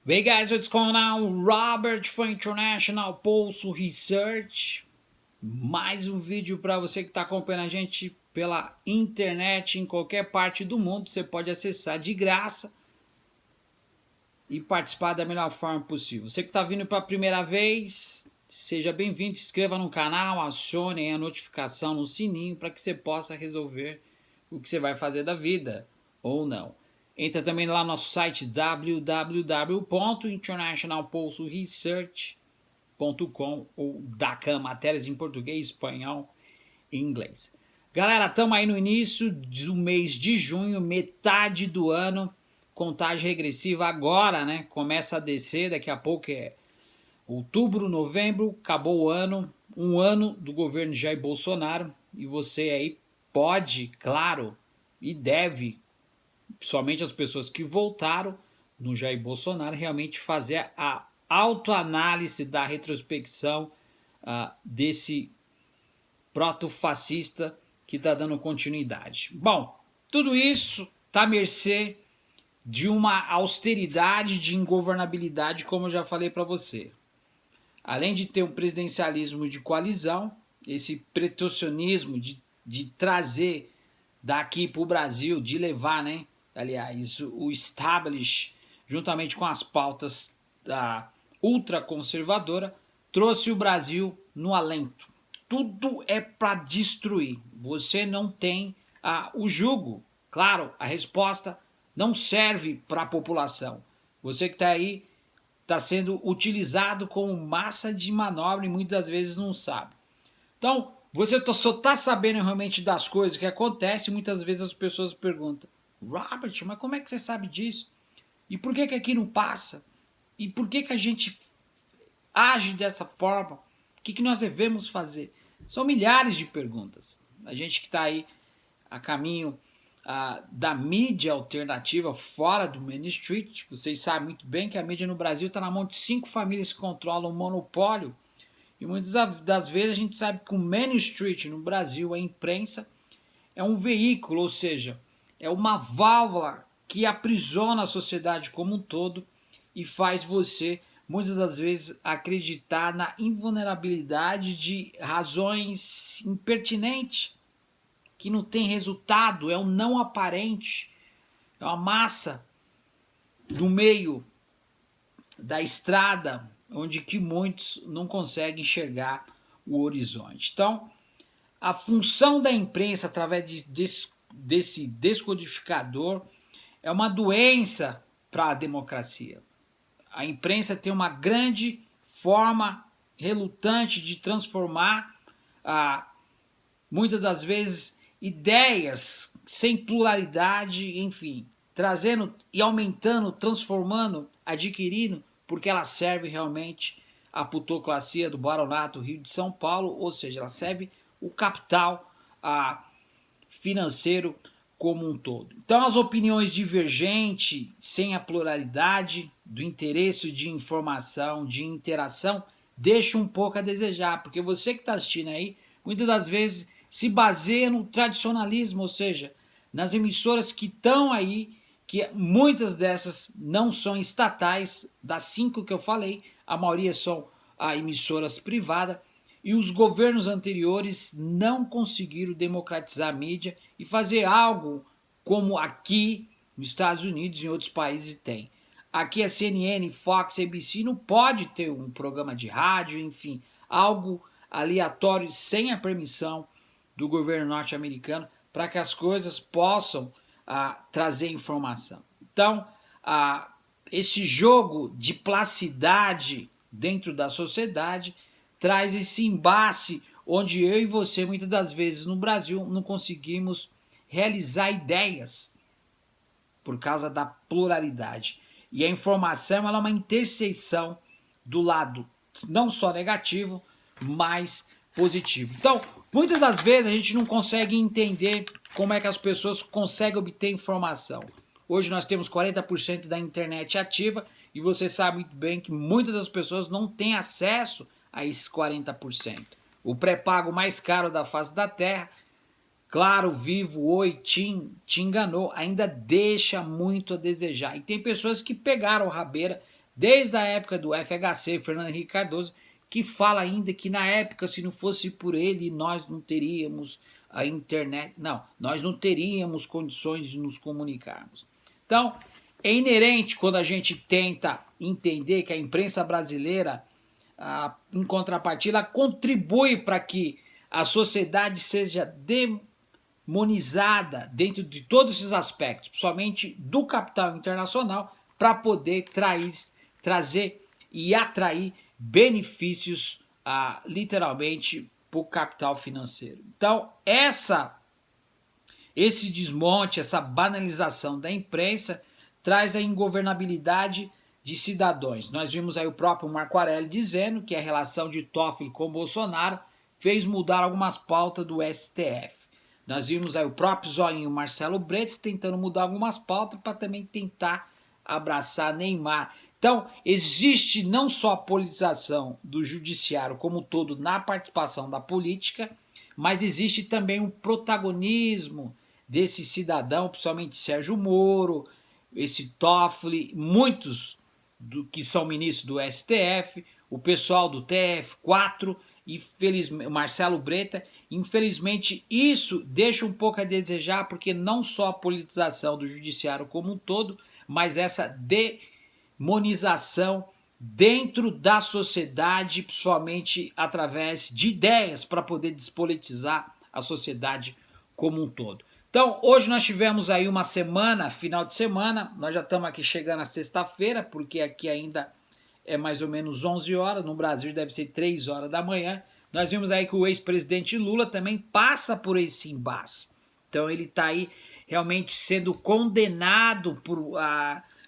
Hey guys, what's going on? Robert from International Pulse Research. Mais um vídeo para você que está acompanhando a gente pela internet em qualquer parte do mundo. Você pode acessar de graça e participar da melhor forma possível. Você que está vindo pela primeira vez, seja bem-vindo, se inscreva no canal, acione a notificação no sininho para que você possa resolver o que você vai fazer da vida ou não. Entra também lá no nosso site www.internationalpulsoresearch.com ou DACAM, matérias em português, espanhol e inglês. Galera, estamos aí no início do mês de junho, metade do ano, contagem regressiva agora, né? Começa a descer, daqui a pouco é outubro, novembro, acabou o ano, um ano do governo Jair Bolsonaro, e você aí pode, claro, e deve, principalmente as pessoas que votaram no Jair Bolsonaro, realmente fazer a autoanálise da retrospecção desse proto-fascista que está dando continuidade. Bom, tudo isso está à mercê de uma austeridade de ingovernabilidade, como eu já falei para você. Além de ter um presidencialismo de coalizão, esse pretensionismo de trazer daqui para o Brasil, de levar, né, aliás, o establish, juntamente com as pautas da ultraconservadora, trouxe o Brasil no alento. Tudo é para destruir. Você não tem o jugo. Claro, a resposta não serve para a população. Você que está aí está sendo utilizado como massa de manobra e muitas vezes não sabe. Então, você só está sabendo realmente das coisas que acontecem. Muitas vezes as pessoas perguntam: Robert, mas como é que você sabe disso? E por que aqui não passa? E por que a gente age dessa forma? O que nós devemos fazer? São milhares de perguntas. A gente que está aí a caminho da mídia alternativa fora do Main Street, vocês sabem muito bem que a mídia no Brasil está na mão de 5 famílias que controlam o monopólio. E muitas das vezes a gente sabe que o Main Street no Brasil, a imprensa, é um veículo, ou seja, é uma válvula que aprisiona a sociedade como um todo e faz você, muitas das vezes, acreditar na invulnerabilidade de razões impertinentes, que não tem resultado, é um não aparente, é uma massa do meio da estrada, onde que muitos não conseguem enxergar o horizonte. Então, a função da imprensa através desse descodificador é uma doença para a democracia. A imprensa tem uma grande forma relutante de transformar, muitas das vezes, ideias sem pluralidade, enfim, trazendo e aumentando, transformando, adquirindo, porque ela serve realmente a plutocracia do baronato Rio de São Paulo, ou seja, ela serve o capital financeiro como um todo. Então, as opiniões divergentes, sem a pluralidade do interesse de informação, de interação, deixam um pouco a desejar, porque você que está assistindo aí, muitas das vezes se baseia no tradicionalismo, ou seja, nas emissoras que estão aí, que muitas dessas não são estatais, das 5 que eu falei, a maioria são emissoras privadas, e os governos anteriores não conseguiram democratizar a mídia e fazer algo como aqui nos Estados Unidos e em outros países tem. Aqui a CNN, Fox, ABC não pode ter um programa de rádio, enfim, algo aleatório sem a permissão do governo norte-americano para que as coisas possam trazer informação. Então, esse jogo de placidade dentro da sociedade traz esse embate onde eu e você, muitas das vezes no Brasil, não conseguimos realizar ideias por causa da pluralidade. E a informação ela é uma interseção do lado não só negativo, mas positivo. Então, muitas das vezes a gente não consegue entender como é que as pessoas conseguem obter informação. Hoje nós temos 40% da internet ativa e você sabe muito bem que muitas das pessoas não têm acesso a esses 40%. O pré-pago mais caro da face da Terra, Claro, Vivo, Oi, te enganou, ainda deixa muito a desejar. E tem pessoas que pegaram rabeira desde a época do FHC, Fernando Henrique Cardoso, que fala ainda que na época, se não fosse por ele, nós não teríamos a internet, não, nós não teríamos condições de nos comunicarmos. Então, é inerente quando a gente tenta entender que a imprensa brasileira, em contrapartida, contribui para que a sociedade seja demonizada dentro de todos esses aspectos, principalmente do capital internacional, para poder trazer e atrair benefícios, literalmente, para o capital financeiro. Então, esse desmonte, essa banalização da imprensa traz a ingovernabilidade de cidadãos. Nós vimos aí o próprio Marco Aurélio dizendo que a relação de Toffoli com Bolsonaro fez mudar algumas pautas do STF. Nós vimos aí o próprio zoinho Marcelo Bretas tentando mudar algumas pautas para também tentar abraçar Neymar. Então, existe não só a politização do judiciário como um todo na participação da política, mas existe também um protagonismo desse cidadão, principalmente Sérgio Moro, esse Toffoli, muitos que são ministros do STF, o pessoal do TF4, Marcelo Bretas. Infelizmente, isso deixa um pouco a desejar, porque não só a politização do judiciário como um todo, mas essa demonização dentro da sociedade, principalmente através de ideias para poder despolitizar a sociedade como um todo. Então, hoje nós tivemos aí uma semana, final de semana, nós já estamos aqui chegando à sexta-feira, porque aqui ainda é mais ou menos 11 horas, no Brasil deve ser 3 horas da manhã. Nós vimos aí que o ex-presidente Lula também passa por esse embate. Então ele está aí realmente sendo condenado por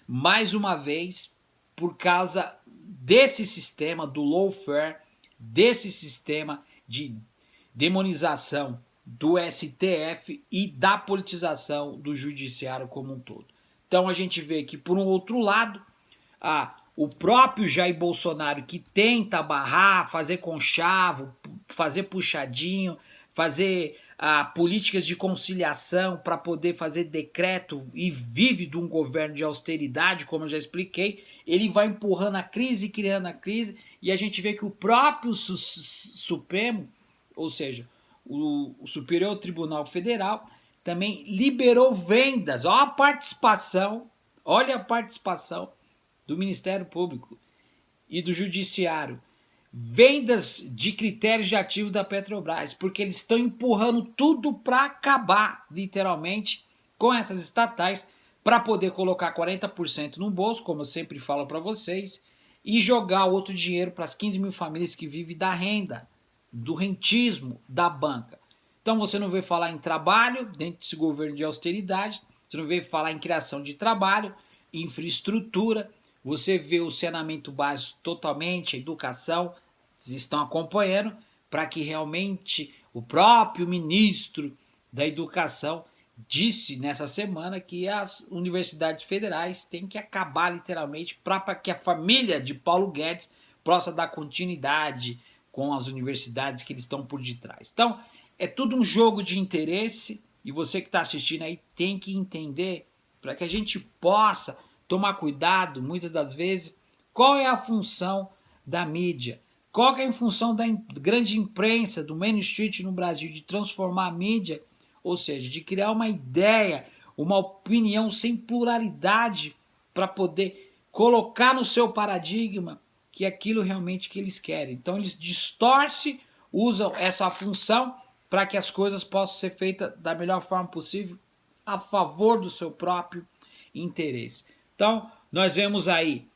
mais uma vez por causa desse sistema do lawfare, desse sistema de demonização do STF e da politização do judiciário como um todo. Então a gente vê que, por um outro lado, o próprio Jair Bolsonaro, que tenta barrar, fazer conchavo, fazer puxadinho, fazer políticas de conciliação para poder fazer decreto e vive de um governo de austeridade, como eu já expliquei, ele vai empurrando a crise, criando a crise, e a gente vê que o próprio Supremo, ou seja, o Superior Tribunal Federal, também liberou vendas. Olha a participação do Ministério Público e do Judiciário. Vendas de critérios de ativo da Petrobras, porque eles estão empurrando tudo para acabar, literalmente, com essas estatais, para poder colocar 40% no bolso, como eu sempre falo para vocês, e jogar outro dinheiro para as 15 mil famílias que vivem da renda, do rentismo da banca. Então você não vê falar em trabalho dentro desse governo de austeridade, você não vê falar em criação de trabalho, infraestrutura, você vê o saneamento básico totalmente, a educação, vocês estão acompanhando, para que realmente o próprio ministro da Educação disse nessa semana que as universidades federais têm que acabar literalmente para que a família de Paulo Guedes possa dar continuidade com as universidades que eles estão por detrás. Então, é tudo um jogo de interesse e você que está assistindo aí tem que entender para que a gente possa tomar cuidado, muitas das vezes, qual é a função da mídia, qual é a função da grande imprensa, do Main Street no Brasil, de transformar a mídia, ou seja, de criar uma ideia, uma opinião sem pluralidade para poder colocar no seu paradigma que é aquilo realmente que eles querem. Então eles distorcem, usam essa função para que as coisas possam ser feitas da melhor forma possível a favor do seu próprio interesse. Então, nós vemos aí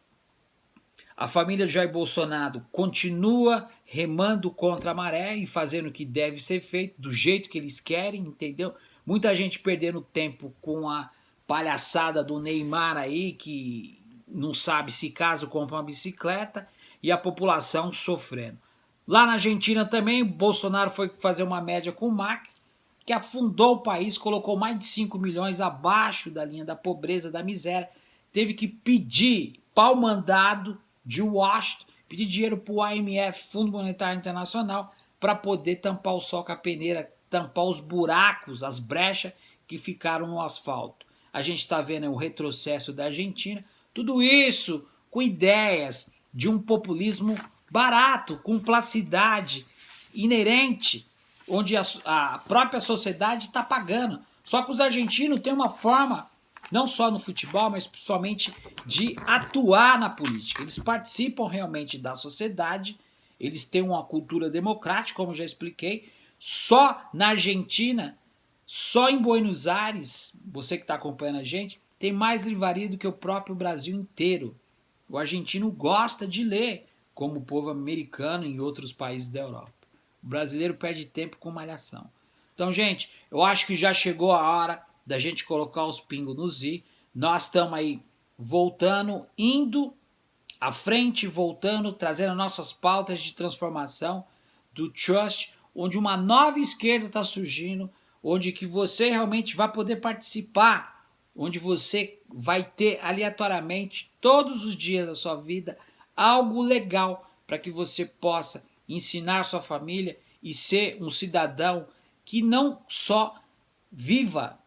a família de Jair Bolsonaro continua remando contra a maré e fazendo o que deve ser feito, do jeito que eles querem, entendeu? Muita gente perdendo tempo com a palhaçada do Neymar aí, que não sabe se casa ou compra uma bicicleta, e a população sofrendo. Lá na Argentina também, Bolsonaro foi fazer uma média com o Macri, que afundou o país, colocou mais de 5 milhões abaixo da linha da pobreza, da miséria, teve que pedir pau mandado de Washington, pedir dinheiro para o IMF, Fundo Monetário Internacional, para poder tampar o sol com a peneira, tampar os buracos, as brechas que ficaram no asfalto. A gente está vendo o retrocesso da Argentina, tudo isso com ideias de um populismo barato, com placidade inerente, onde a própria sociedade está pagando. Só que os argentinos têm uma forma, não só no futebol, mas principalmente de atuar na política. Eles participam realmente da sociedade, eles têm uma cultura democrática, como já expliquei. Só na Argentina, só em Buenos Aires, você que está acompanhando a gente, tem mais livraria do que o próprio Brasil inteiro. O argentino gosta de ler, como o povo americano em outros países da Europa. O brasileiro perde tempo com malhação. Então, gente, eu acho que já chegou a hora da gente colocar os pingos nos i. Nós estamos aí voltando, indo à frente, voltando, trazendo nossas pautas de transformação do Trust, onde uma nova esquerda está surgindo, onde que você realmente vai poder participar, onde você vai ter aleatoriamente, todos os dias da sua vida, algo legal para que você possa ensinar sua família e ser um cidadão que não só viva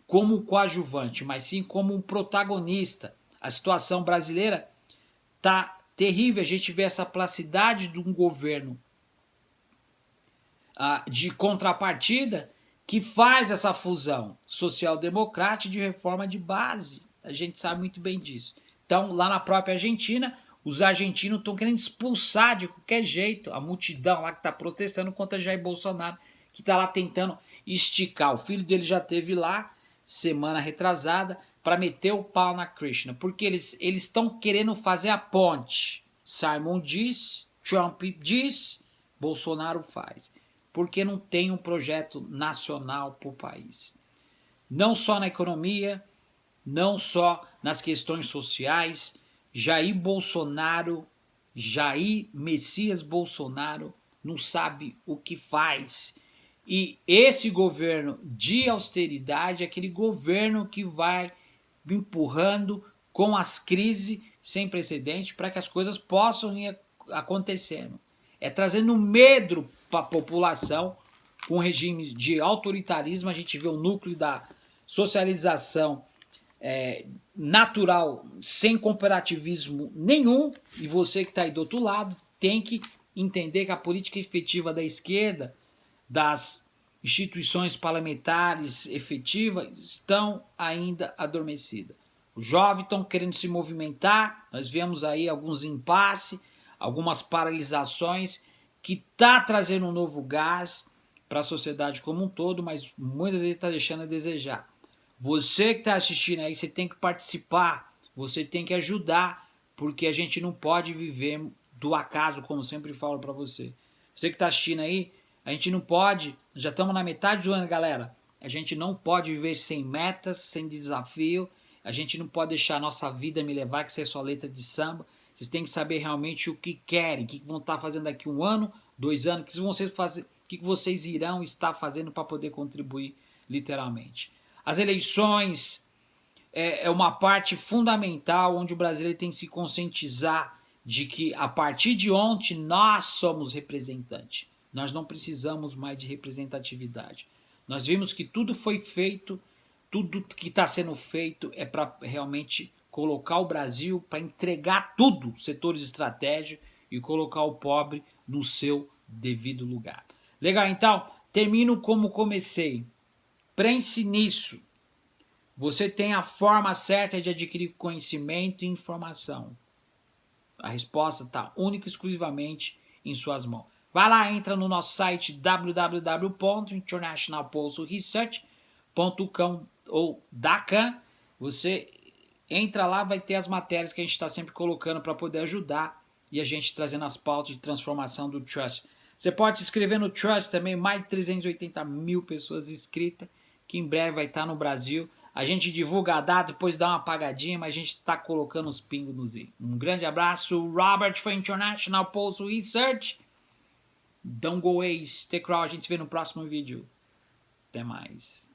como coadjuvante, mas sim como um protagonista. A situação brasileira tá terrível, a gente vê essa placidade de um governo de contrapartida que faz essa fusão social-democrata de reforma de base. A gente sabe muito bem disso. Então, lá na própria Argentina, os argentinos estão querendo expulsar de qualquer jeito a multidão lá que está protestando contra Jair Bolsonaro, que está lá tentando esticar. O filho dele já esteve lá, semana retrasada, para meter o pau na Krishna, porque eles estão querendo fazer a ponte. Simon diz, Trump diz, Bolsonaro faz. Porque não tem um projeto nacional para o país. Não só na economia, não só nas questões sociais. Jair Messias Bolsonaro, não sabe o que faz. E esse governo de austeridade é aquele governo que vai empurrando com as crises sem precedente para que as coisas possam ir acontecendo. É trazendo medo para a população com regimes de autoritarismo. A gente vê o núcleo da socialização natural, sem cooperativismo nenhum, e você que está aí do outro lado tem que entender que a política efetiva da esquerda, das instituições parlamentares efetivas, estão ainda adormecidas. Os jovens estão querendo se movimentar, nós vemos aí alguns impasses, algumas paralisações, que está trazendo um novo gás para a sociedade como um todo, mas muitas vezes está deixando a desejar. Você que está assistindo aí, você tem que participar, você tem que ajudar, porque a gente não pode viver do acaso, como sempre falo para você. Você que está assistindo aí, a gente não pode, já estamos na metade do ano, galera, a gente não pode viver sem metas, sem desafio, a gente não pode deixar a nossa vida me levar, que isso é só letra de samba. Vocês têm que saber realmente o que querem, o que vão estar fazendo daqui 1 ano, 2 anos, o que vocês irão estar fazendo para poder contribuir literalmente. As eleições é uma parte fundamental onde o brasileiro tem que se conscientizar de que a partir de ontem nós somos representantes. Nós não precisamos mais de representatividade. Nós vimos que tudo foi feito, tudo que está sendo feito é para realmente colocar o Brasil, para entregar tudo, setores estratégicos, e colocar o pobre no seu devido lugar. Legal, então, termino como comecei. Pense nisso. Você tem a forma certa de adquirir conhecimento e informação. A resposta está única e exclusivamente em suas mãos. Vai lá, entra no nosso site www.internationalpulsoresearch.com ou DACAN. Você entra lá, vai ter as matérias que a gente está sempre colocando para poder ajudar e a gente trazendo as pautas de transformação do Trust. Você pode se inscrever no Trust também, mais de 380 mil pessoas inscritas, que em breve vai estar no Brasil. A gente divulga a data, depois dá uma apagadinha, mas a gente está colocando os pingos nos i. Um grande abraço, Robert for International Pulse Research. Don't go away, stick around, a gente se vê no próximo vídeo. Até mais.